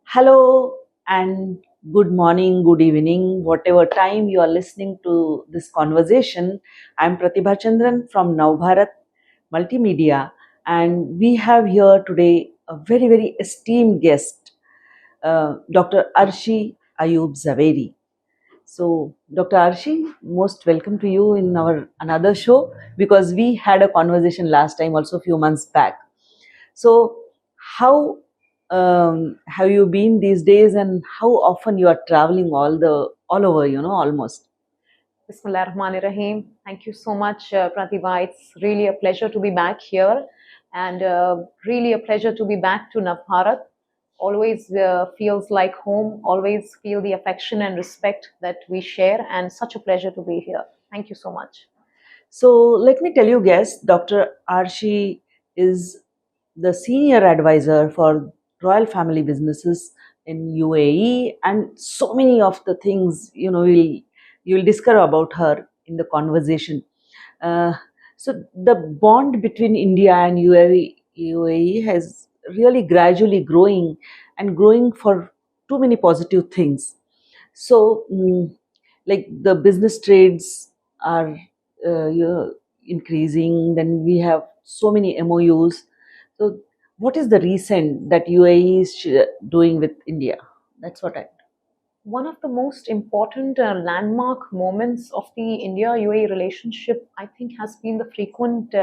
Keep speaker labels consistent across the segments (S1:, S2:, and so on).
S1: Hello and good morning, good evening, whatever time you are listening to this conversation. I'm Pratibha Chandran from Navbharat Multimedia, and we have here today a very esteemed guest, Dr. Arshi Ayub Zaveri. So, Dr. Arshi, most welcome to you in our another show because we had a conversation last time, also a few months back. So, how have you been these days, and how often you are traveling all over? Almost.
S2: Bismillahirrahmanirrahim. Thank you so much, Pratibha. It's really a pleasure to be back here and really a pleasure to be back to Navbharat. Always feels like home, always feel the affection and respect that we share, and such a pleasure to be here. Thank you so much.
S1: So, let me tell you, guest, Dr. Arshi is the senior advisor for royal family businesses in UAE, and so many of the things you will discover about her in the conversation. Uh, so the bond between India and UAE has really gradually growing for too many positive things. So, like the business trades are increasing. Then we have so many MOUs. So, what is the recent that UAE is doing with India? That's what I.
S2: One of the most important landmark moments of the India UAE relationship, I think, has been the frequent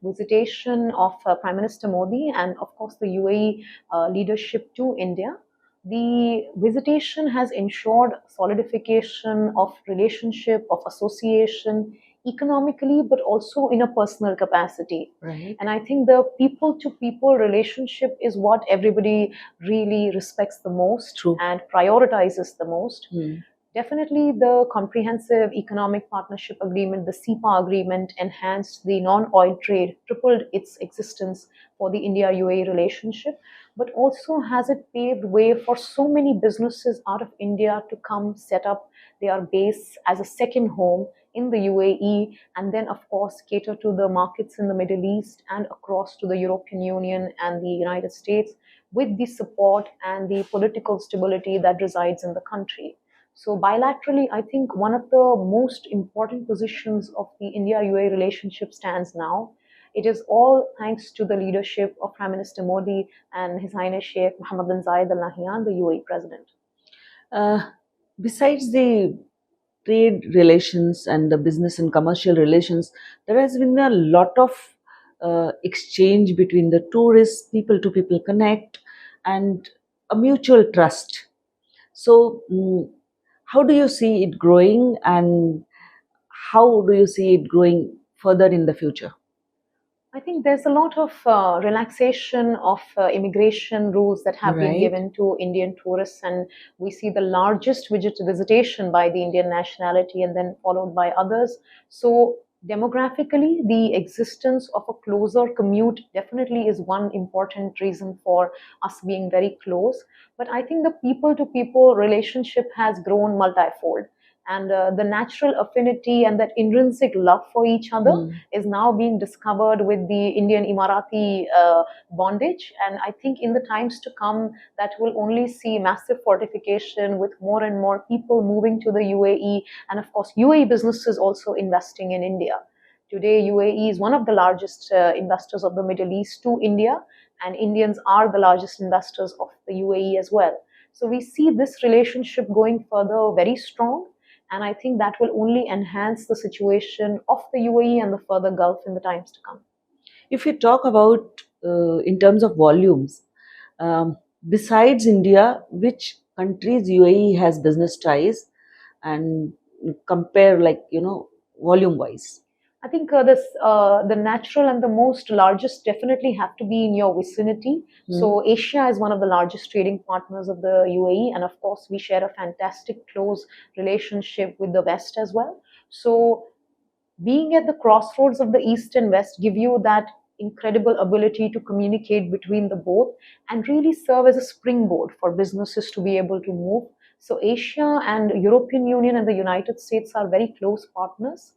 S2: visitation of Prime Minister Modi and, of course, the UAE leadership to India. The visitation has ensured solidification of relationship, of association, economically, but also in a personal capacity.
S1: Right.
S2: And I think the people to people relationship is what everybody really respects the most
S1: True.
S2: and prioritizes the most.
S1: Hmm.
S2: Definitely, the Comprehensive Economic Partnership Agreement, the CEPA agreement, enhanced the non oil trade, tripled its existence for the India UAE relationship, but also has it paved way for so many businesses out of India to come set up their base as a second home in the UAE, and then, of course, cater to the markets in the Middle East and across to the European Union and the United States with the support and the political stability that resides in the country. So bilaterally, I think one of the most important positions of the India-UAE relationship stands now. It is all thanks to the leadership of Prime Minister Modi and His Highness Sheikh Mohammed bin Zayed Al Nahyan, the UAE president.
S1: Uh, Besides the trade relations and the business and commercial relations, there has been a lot of exchange between the tourists, people to people connect, and a mutual trust. So, how do you see it growing, and how do you see it growing further in the future?
S2: I think there's a lot of relaxation of immigration rules that have been
S1: Right.
S2: given to Indian tourists, and we see the largest visitation by the Indian nationality and then followed by others. So, demographically, the existence of a closer commute definitely is one important reason for us being very close. But I think the people to people relationship has grown multifold, and the natural affinity and that intrinsic love for each other is now being discovered with the Indian Emirati bondage. And I think in the times to come, that will only see massive fortification with more and more people moving to the UAE, and of course, UAE businesses also investing in India. Today, UAE is one of the largest investors of the Middle East to India, and Indians are the largest investors of the UAE as well. So we see this relationship going further very strong, and I think that will only enhance the situation of the UAE and the further Gulf in the times to come.
S1: If you talk about in terms of volumes, um, besides India, which countries UAE has business ties, and compare, like, volume wise?
S2: I think the natural and the most largest definitely have to be in your vicinity. So Asia is one of the largest trading partners of the UAE, and of course we share a fantastic close relationship with the West as well. So being at the crossroads of the East and West give you that incredible ability to communicate between the both and really serve as a springboard for businesses to be able to move. So Asia and European Union and the United States are very close partners.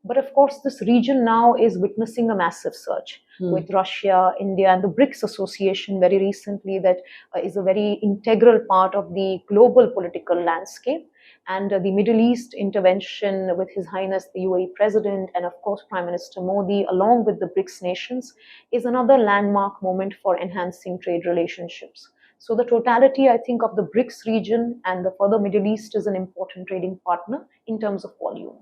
S2: But of course, this region now is witnessing a massive surge with Russia, India, and the BRICS Association very recently, that is a very integral part of the global political landscape. And the Middle East intervention with His Highness the UAE President and, of course, Prime Minister Modi, along with the BRICS nations, is another landmark moment for enhancing trade relationships. So, the totality, I think, of the BRICS region and the further Middle East is an important trading partner in terms of volume.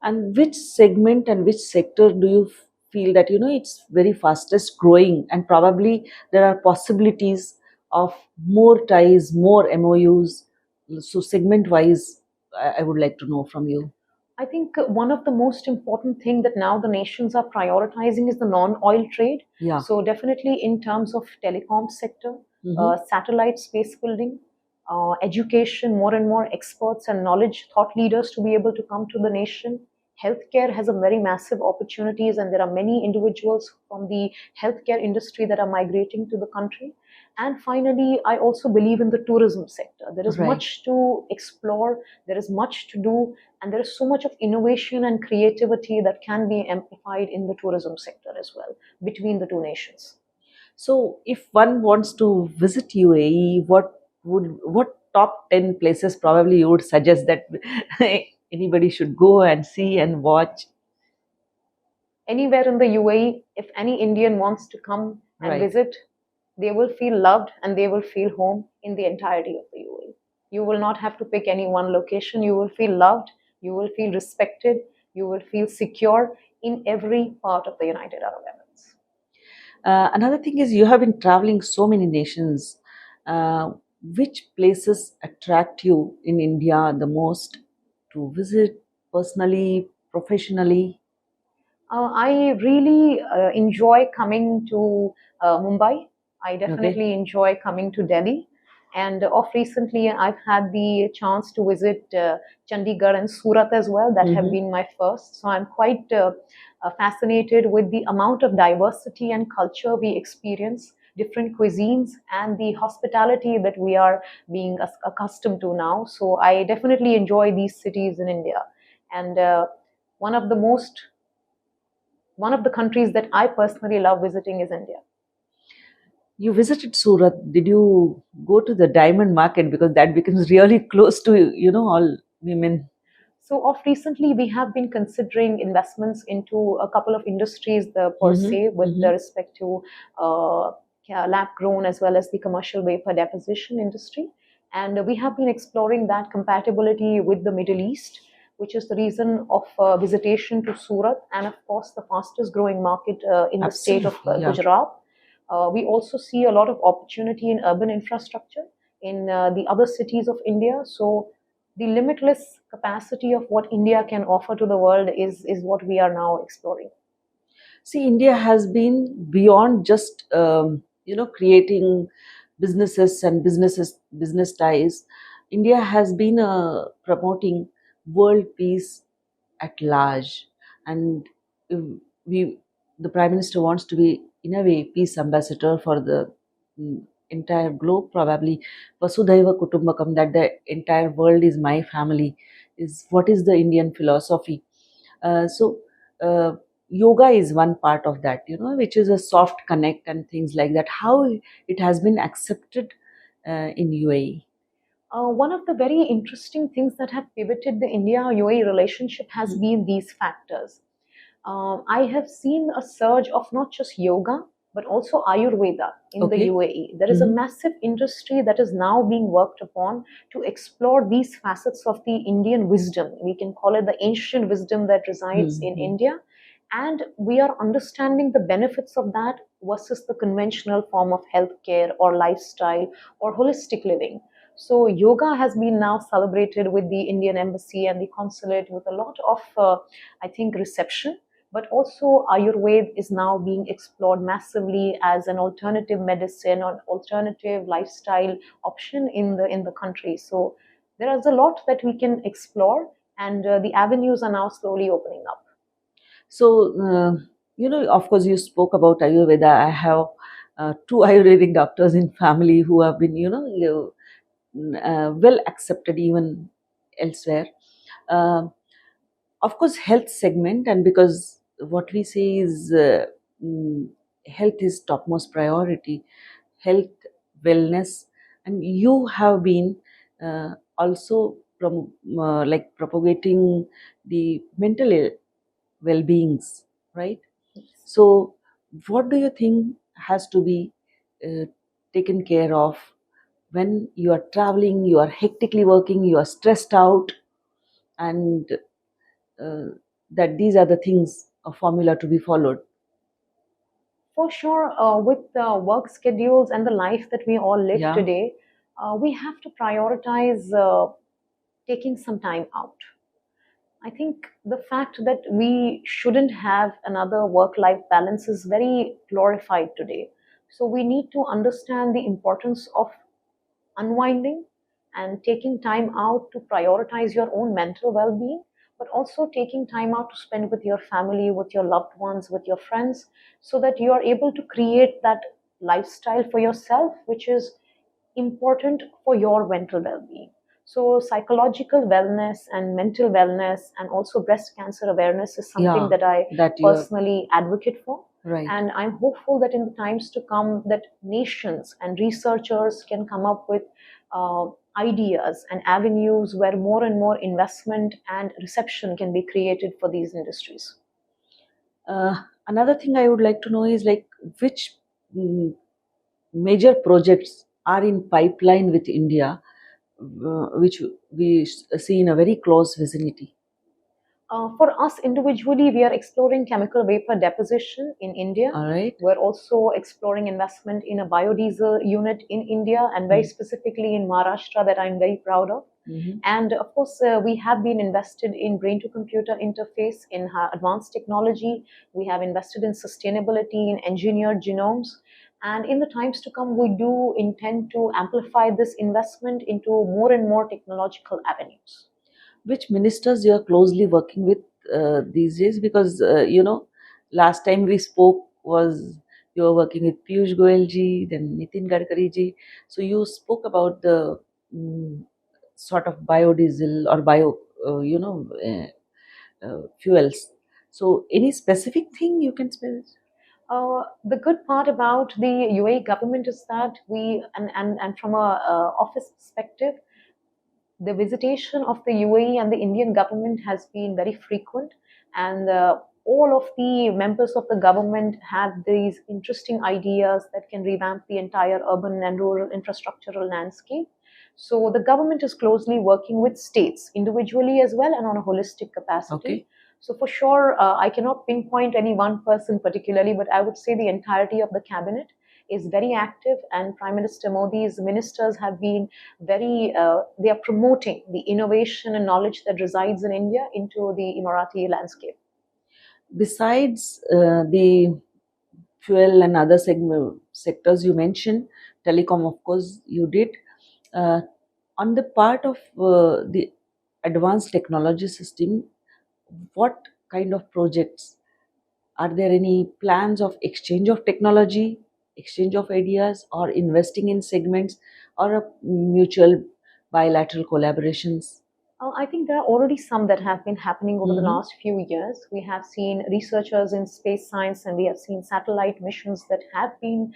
S1: And which segment and which sector do you feel that it's very fastest growing, and probably there are possibilities of more ties, more MOUs? So segment wise, I would like to know from you.
S2: I think one of the most important thing that now the nations are prioritizing is the non-oil trade.
S1: Yeah.
S2: So definitely in terms of telecom sector, satellite space building, education, more and more experts and knowledge thought leaders to be able to come to the nation. Healthcare has a very massive opportunities, and there are many individuals from the healthcare industry that are migrating to the country. And finally, I also believe in the tourism sector. There is
S1: Right.
S2: much to explore, there is much to do, and there is so much of innovation and creativity that can be amplified in the tourism sector as well between the two nations.
S1: So if one wants to visit UAE, what top 10 places probably you would suggest that anybody should go and see and watch?
S2: Anywhere in the UAE, if any Indian wants to come and
S1: Right.
S2: visit, they will feel loved and they will feel home in the entirety of the UAE. You will not have to pick any one location. You will feel loved, you will feel respected, you will feel secure in every part of the United Arab Emirates.
S1: Another thing is, you have been traveling so many nations. Uh, which places attract you in India the most to visit personally, professionally?
S2: I really enjoy coming to Mumbai. I
S1: Okay.
S2: definitely enjoy coming to Delhi. And of recently, I've had the chance to visit Chandigarh and Surat as well. That have been my first. So I'm quite fascinated with the amount of diversity and culture we experience, different cuisines, and the hospitality that we are being accustomed to now. So I definitely enjoy these cities in India. And one of the most one of the countries that I personally love visiting is India.
S1: You visited Surat. Did you go to the diamond market, because that becomes really close to all women?
S2: So, of recently, we have been considering investments into a couple of industries, per se, with the respect to uh, lab grown as well as the commercial vapor deposition industry. And we have been exploring that compatibility with the Middle East, which is the reason of visitation to Surat, and of course, the fastest growing market in the state of
S1: Absolutely, yeah.
S2: Gujarat. We also see a lot of opportunity in urban infrastructure in the other cities of India. So, the limitless capacity of what India can offer to the world is what we are now exploring.
S1: See, India has been beyond just creating business ties. India has been promoting world peace at large, and if we the Prime Minister wants to be, in a way, peace ambassador for the entire globe. Probably Vasudhaiva Kutumbakam, that the entire world is my family, is what is the Indian philosophy. So yoga is one part of that, which is a soft connect and things like that. How it has been accepted in UAE?
S2: One of the very interesting things that have pivoted the India-UAE relationship has been these factors. I have seen a surge of not just yoga, but also Ayurveda in the
S1: Okay.
S2: UAE. There is a massive industry that is now being worked upon to explore these facets of the Indian wisdom. We can call it the ancient wisdom that resides in India. And we are understanding the benefits of that versus the conventional form of healthcare or lifestyle or holistic living. So, yoga has been now celebrated with the Indian embassy and the consulate with a lot of, I think, reception. But also, Ayurveda is now being explored massively as an alternative medicine or alternative lifestyle option in the country. So, there is a lot that we can explore, and the avenues are now slowly opening up.
S1: So, of course, you spoke about Ayurveda. I have two Ayurvedic doctors in family who have been, well accepted even elsewhere. Uh, of course, health segment, and because what we say is mm, health is topmost priority, health, wellness, and you have been also like propagating the mental well-beings, right? So, what do you think has to be uh, taken care of when you are traveling, you are hectically working, you are stressed out, and uh, that these are the things, a formula to be followed?
S2: For sure, with the work schedules and the life that we all live
S1: Yeah.
S2: today, we have to prioritize taking some time out. I think the fact that we shouldn't have another work life balance is very glorified today. So we need to understand the importance of unwinding and taking time out to prioritize your own mental well being, but also taking time out to spend with your family, with your loved ones, with your friends, so that you are able to create that lifestyle for yourself, which is important for your mental well being. So, psychological wellness and mental wellness, and also breast cancer awareness, is something
S1: Yeah,
S2: that I
S1: that you are
S2: personally advocate for.
S1: right.
S2: And I'm hopeful that in the times to come, that nations and researchers can come up with uh, ideas and avenues where more and more investment and reception can be created for these industries.
S1: Another thing I would like to know is like which mm, major projects are in pipeline with India, which we see in a very close vicinity.
S2: For us individually, we are exploring chemical vapor deposition in India.
S1: All right.
S2: We're also exploring investment in a biodiesel unit in India, and very specifically in Maharashtra, that I'm very proud of.
S1: Mhm.
S2: And of course, we have been invested in brain to computer interface, in advanced technology. We have invested in sustainability, in engineered genomes. And in the times to come, we do intend to amplify this investment into more and more technological avenues.
S1: Which ministers you are closely working with these days? Because last time we spoke was you were working with Piyush Goyal ji, then Nitin Gadkari ji. So you spoke about the mm, sort of biodiesel or fuels. So any specific thing you can spell?
S2: The good part about the UAE government is that and from a office perspective, the visitation of the UAE and the Indian government has been very frequent, and all of the members of the government have these interesting ideas that can revamp the entire urban and rural infrastructural landscape. So the government is closely working with states individually as well and on a holistic capacity.
S1: Okay.
S2: So for sure, I cannot pinpoint any one person particularly, but I would say the entirety of the cabinet is very active, and Prime Minister Modi's ministers have been they are promoting the innovation and knowledge that resides in India into the Emirati landscape.
S1: Besides the fuel and other sectors you mentioned, telecom, of course, you did. Uh, on the part of the advanced technology system, what kind of projects are there? Any plans of exchange of technology, exchange of ideas, or investing in segments, or a mutual bilateral collaborations?
S2: I think there are already some that have been happening over the
S1: Hmm.
S2: last few years. We have seen researchers in space science, and we have seen satellite missions that have been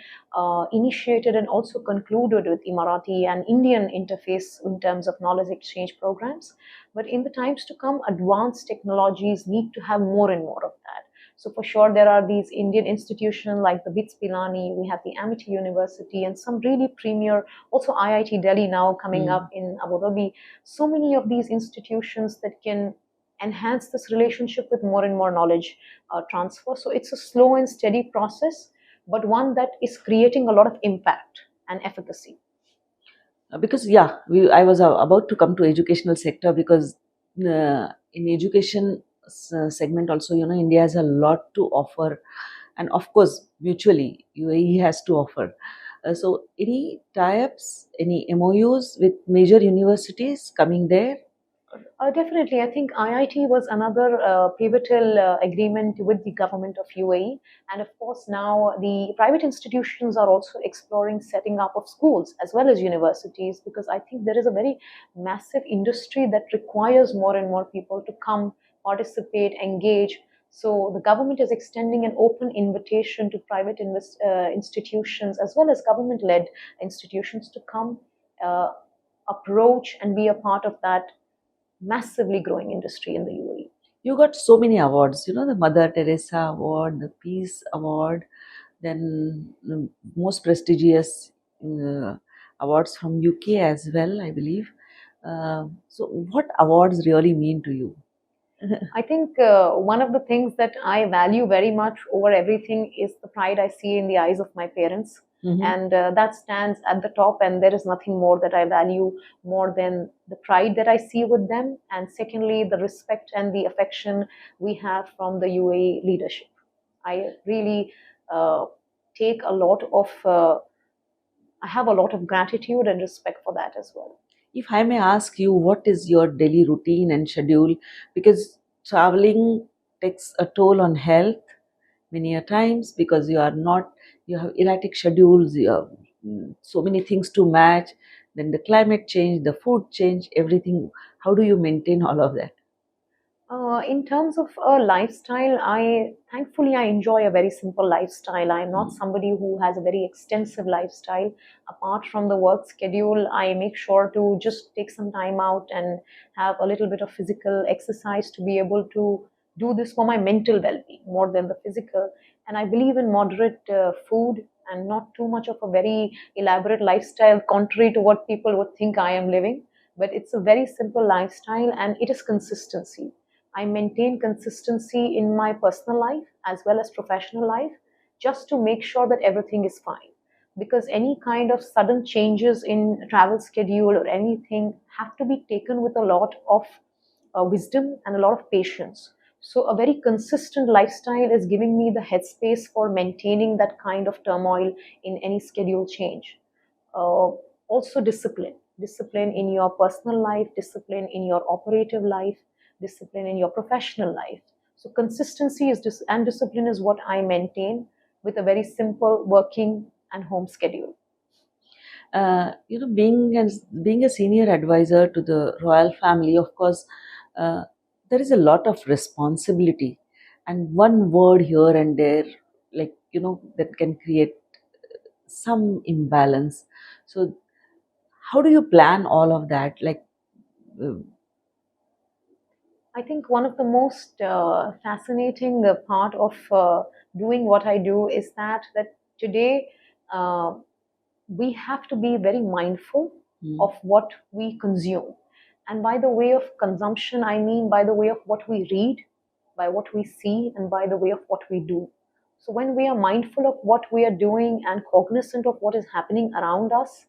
S2: initiated and also concluded with Emirati and Indian interface in terms of knowledge exchange programs. But in the times to come, advanced technologies need to have more and more of that. So for sure, there are these Indian institutions like the BITS Pilani, we have the Amity University, and some really premier, also IIT Delhi now coming
S1: Mm.
S2: up in Abu Dhabi. So many of these institutions that can enhance this relationship with more and more knowledge transfer. So it's a slow and steady process, but one that is creating a lot of impact and efficacy.
S1: Because yeah, I was about to come to educational sector, because in education segment also, India has a lot to offer, and of course mutually UAE has to offer. So any tie-ups, any MOUs with major universities coming there?
S2: Definitely, I think IIT was another pivotal agreement with the government of UAE, and of course now the private institutions are also exploring setting up of schools as well as universities, because I think there is a very massive industry that requires more and more people to come participate, engage. So the government is extending an open invitation to private institutions as well as government-led institutions to come, uh, approach, and be a part of that massively growing industry in the UAE.
S1: You got so many awards, the Mother Teresa Award, the Peace Award, then most prestigious awards from UK as well, I believe. So, what awards really mean to you?
S2: I think one of the things that I value very much over everything is the pride I see in the eyes of my parents.
S1: Mhm.
S2: And that stands at the top, and there is nothing more that I value more than the pride that I see with them. And secondly, the respect and the affection we have from the UAE leadership. I really uh, take a lot of, I have a lot of gratitude and respect for that as well.
S1: If I may ask you, what is your daily routine and schedule? Because traveling takes a toll on health many a times because you have erratic schedules, you have so many things to match, then the climate change, the food change, everything. How do you maintain all of that?
S2: In terms of a lifestyle, I thankfully I enjoy a very simple lifestyle. I'm not
S1: Mm.
S2: somebody who has a very extensive lifestyle. Apart from the work schedule, I make sure to just take some time out and have a little bit of physical exercise to be able to do this for my mental well-being more than the physical. And I believe in moderate food and not too much of a very elaborate lifestyle, contrary to what people would think I am living. But it's a very simple lifestyle, and it is consistency. I maintain consistency in my personal life as well as professional life just to make sure that everything is fine. Because any kind of sudden changes in travel schedule or anything have to be taken with a lot of wisdom and a lot of patience. So, a very consistent lifestyle is giving me the headspace for maintaining that kind of turmoil in any schedule change. Also discipline in your personal life, discipline in your operative life, discipline in your professional life. So consistency and discipline is what I maintain with a very simple working and home schedule.
S1: Being a senior advisor to the royal family, of course, uh, there is a lot of responsibility, and one word here and there, like that can create some imbalance. So, how do you plan all of that? Like, uh,
S2: I think one of the most fascinating part of doing what I do is that today uh, we have to be very mindful
S1: mm,
S2: of what we consume. And by the way of consumption, I mean by the way of what we read, by what we see, and by the way of what we do. So when we are mindful of what we are doing and cognizant of what is happening around us,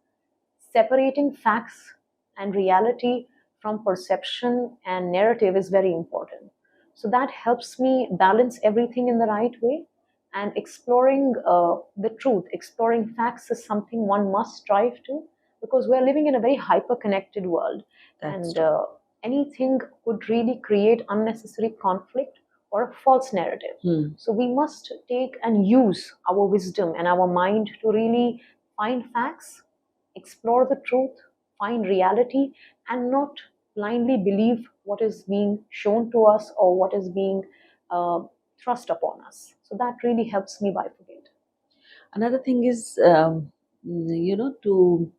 S2: separating facts and reality from perception and narrative is very important. So that helps me balance everything in the right way. And exploring the truth, exploring facts is something one must strive to, because we're living in a very hyper connected world.
S1: that's
S2: And
S1: true.
S2: anything could really create unnecessary conflict or a false narrative.
S1: Hmm.
S2: So we must take and use our wisdom and our mind to really find facts, explore the truth, find reality, and not blindly believe what is being shown to us or what is being uh, thrust upon us. So that really helps me bifurcate.
S1: Another thing is, to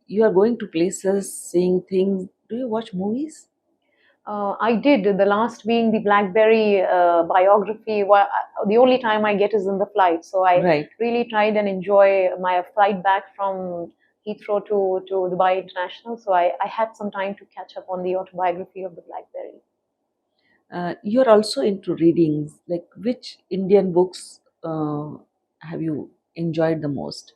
S1: you are going to places, seeing things. Do you watch movies?
S2: I did, the last being the Blackberry biography. The only time I get is in the flight. So I
S1: Right.
S2: really tried and enjoy my flight back from Heathrow to Dubai International. So I had some time to catch up on the autobiography of the Blackberry.
S1: You're also into readings. Like, which Indian books have you enjoyed the most?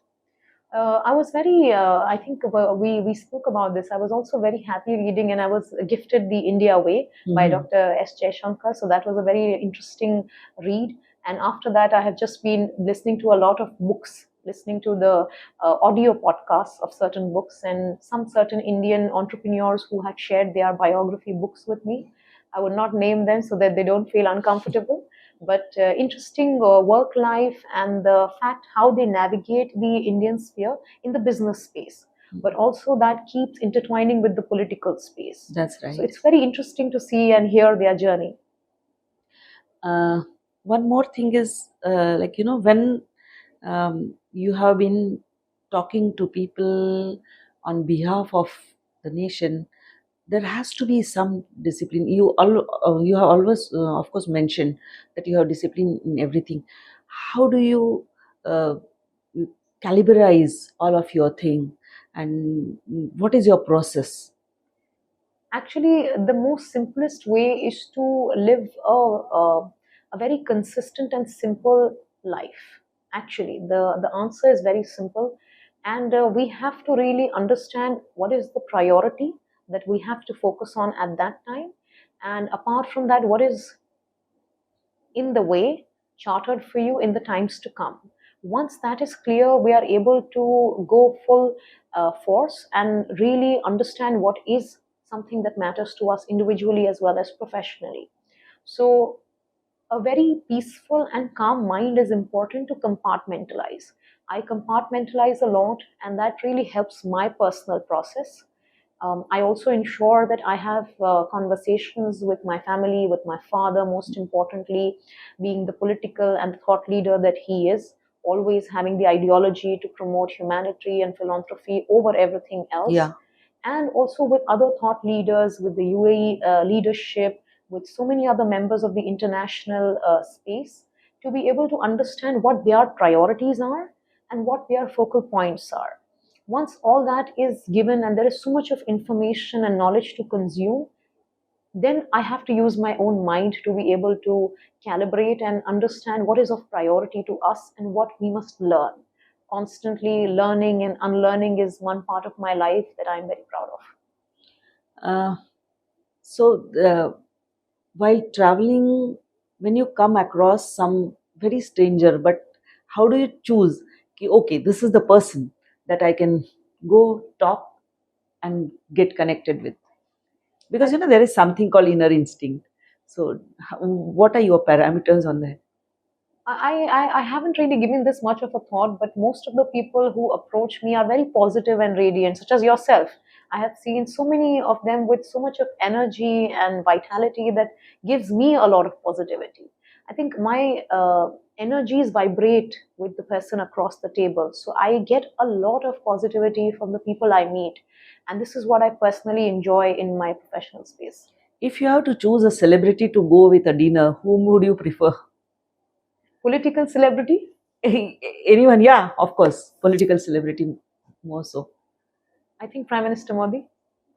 S2: I was very, I think we spoke about this. I was also very happy reading, and I was gifted the India Way by
S1: Hmm.
S2: Dr. S. Shankar. So that was a very interesting read. And after that, I have just been listening to a lot of books, listening to the audio podcasts of certain books and some certain Indian entrepreneurs who had shared their biography books with me. I would not name them so that they don't feel uncomfortable, but interesting work life and the fact how they navigate the Indian sphere in the business space, but also that keeps intertwining with the political space.
S1: That's
S2: So
S1: right.
S2: it's very interesting to see and hear their journey.
S1: uh, one more thing is, when you have been talking to people on behalf of the nation, there has to be some discipline. You have always, of course, mentioned that you have discipline in everything. How do you uh, calibrate all of your thing, and what is your process?
S2: Actually, the most simplest way is to live a very consistent and simple life. Actually, the answer is very simple. And we have to really understand what is the priority that we have to focus on at that time. And apart from that, what is in the way chartered for you in the times to come. Once that is clear, we are able to go full force and really understand what is something that matters to us individually as well as professionally. So, a very peaceful and calm mind is important to compartmentalize. I compartmentalize a lot, and that really helps my personal process. I also ensure that I have conversations with my family, with my father, most importantly, being the political and thought leader that he is, always having the ideology to promote humanity and philanthropy over everything else,
S1: Yeah.
S2: and also with other thought leaders, with the UAE leadership, with so many other members of the international space, to be able to understand what their priorities are and what their focal points are. Once all that is given and there is so much of information and knowledge to consume, then I have to use my own mind to be able to calibrate and understand what is of priority to us and what we must learn. Constantly learning and unlearning is one part of my life that I'm very proud of.
S1: Uh, so, while traveling, when you come across some very stranger, but how do you choose? Okay, this is the person that I can go talk and get connected with, because
S2: I,
S1: there is something called inner instinct. So, what are your parameters on that?
S2: I haven't really given this much of a thought, but most of the people who approach me are very positive and radiant, such as yourself. I have seen so many of them with so much of energy and vitality that gives me a lot of positivity. I think my energies vibrate with the person across the table. So I get a lot of positivity from the people I meet. And this is what I personally enjoy in my professional space.
S1: If you have to choose a celebrity to go with a dinner, whom would you prefer?
S2: Political celebrity?
S1: Anyone? Yeah, of course, political celebrity more so.
S2: I think Prime Minister Modi.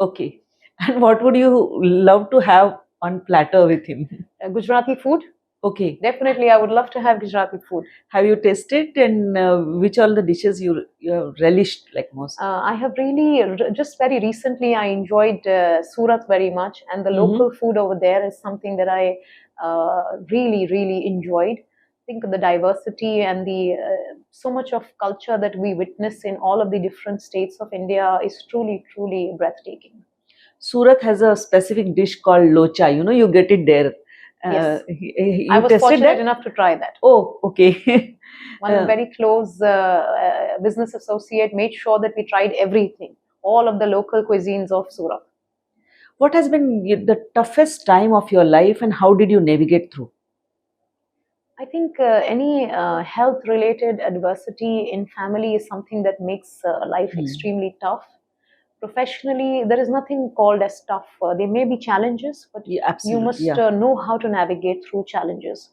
S1: Okay. And what would you love to have on platter with him?
S2: Gujarati food?
S1: Okay.
S2: Definitely, I would love to have Gujarati food.
S1: Have you tasted, and which all the dishes you have relished like most?
S2: I have really, just very recently, I enjoyed Surat very much, and the
S1: Mm-hmm.
S2: local food over there is something that I really, really enjoyed. I think the diversity and the so much of culture that we witness in all of the different states of India is truly, truly breathtaking.
S1: Surat has a specific dish called locha. You get it there.
S2: Yes, I
S1: You
S2: was
S1: tested
S2: fortunate
S1: that?
S2: enough to try that.
S1: Oh, okay.
S2: One
S1: uh,
S2: very close business associate made sure that we tried everything, all of the local cuisines of Surat.
S1: what has been the toughest time of your life, and how did you navigate through?
S2: I think any health related adversity in family is something that makes life
S1: Hmm.
S2: extremely tough. Professionally, there is nothing called as tough. There may be challenges, but
S1: Yeah,
S2: you
S1: absolutely.
S2: must
S1: Yeah.
S2: know how to navigate through challenges.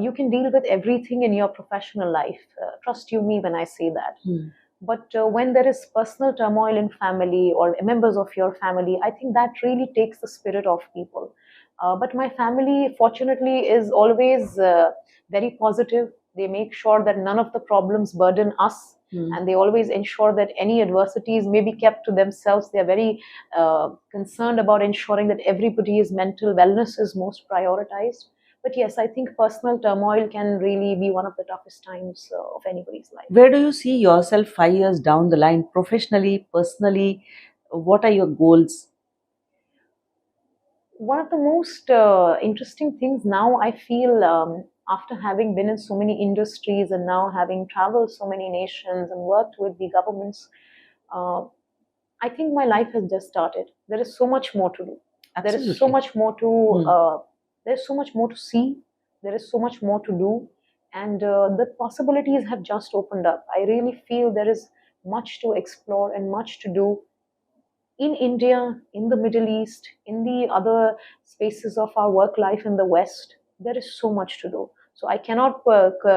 S2: You can deal with everything in your professional life. Trust you me when I say that.
S1: Hmm.
S2: But when there is personal turmoil in family or members of your family, I think that really takes the spirit of people. But my family, fortunately, is always very positive. They make sure that none of the problems burden us,
S1: Hmm.
S2: and they always ensure that any adversities may be kept to themselves. They are very concerned about ensuring that everybody's mental wellness is most prioritized. But yes, I think personal turmoil can really be one of the toughest times of anybody's life.
S1: Where do you see yourself 5 years down the line, professionally, personally? What are your goals?
S2: One of the most interesting things now I feel, after having been in so many industries and now having traveled so many nations and worked with the governments, uh, I think my life has just started. There is so much more to do. There is so
S1: Absolutely.
S2: much more to
S1: Hmm.
S2: there's so much more to see, There is so much more to do, and the possibilities have just opened up. I really feel there is much to explore and much to do in India, in the Middle East, in the other spaces of our work life in the West. There is so much to do. So I cannot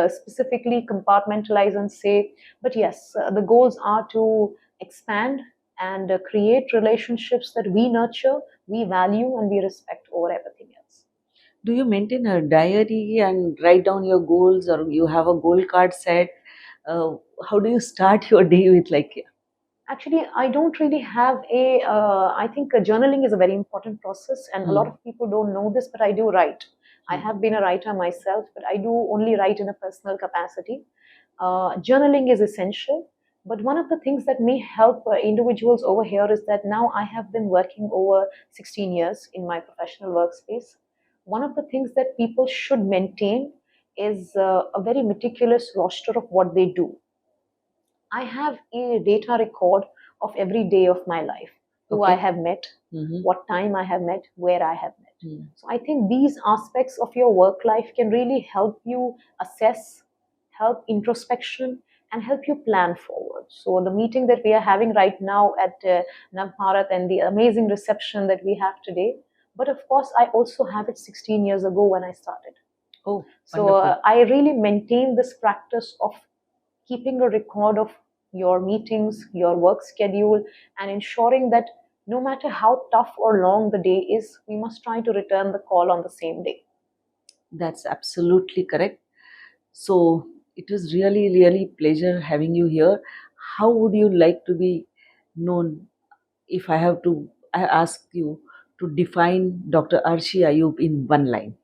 S2: specifically compartmentalize and say, but yes, the goals are to expand and create relationships that we nurture, we value, and we respect over everything else.
S1: Do you maintain a diary and write down your goals, or you have a goal card set? Uh, how do you start your day with, like?
S2: Actually, I don't really have a. I think journaling is a very important process, and a lot
S1: Hmm.
S2: of people don't know this, but I do write. I
S1: Hmm.
S2: have been a writer myself, but I do only write in a personal capacity. Journaling is essential, but one of the things that may help individuals over here is that now I have been working over 16 years in my professional workspace. One of the things that people should maintain is a very meticulous roster of what they do. I have a data record of every day of my life, who I
S1: Okay.
S2: have met,
S1: Mm-hmm.
S2: what time I have met, where I have met.
S1: Hmm.
S2: So I think these aspects of your work life can really help you assess, help introspection, and help you plan forward. So the meeting that we are having right now at Navbharat and the amazing reception that we have today, but of course I also have it 16 years ago when I started.
S1: Oh,
S2: So
S1: wonderful.
S2: I really maintain this practice of keeping a record of your meetings, your work schedule, and ensuring that no matter how tough or long the day is, we must try to return the call on the same day.
S1: That's absolutely correct. So it was really, really pleasure having you here. How would you like to be known? If I ask you to define Dr. Arshi Ayub in one line.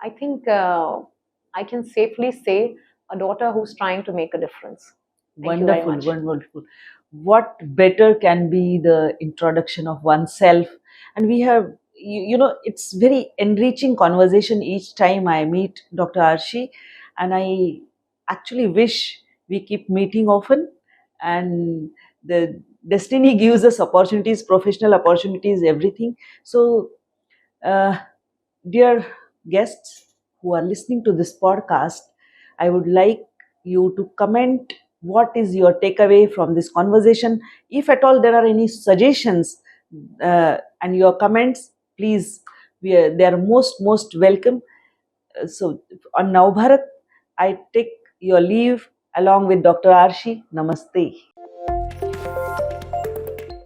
S2: I think I can safely say a daughter who's trying to make a difference. Thank you very
S1: Wonderful,
S2: much.
S1: wonderful. What better can be the introduction of oneself? And we have, it's very enriching conversation each time I meet Dr. Arshi, and I actually wish we keep meeting often. And the destiny gives us opportunities, professional opportunities, everything. So, uh, dear guests who are listening to this podcast, I would like you to comment what is your takeaway from this conversation. If at all there are any suggestions and your comments, please, they are most welcome. So, on Navbharat, I take your leave along with Dr. Arshi. Namaste.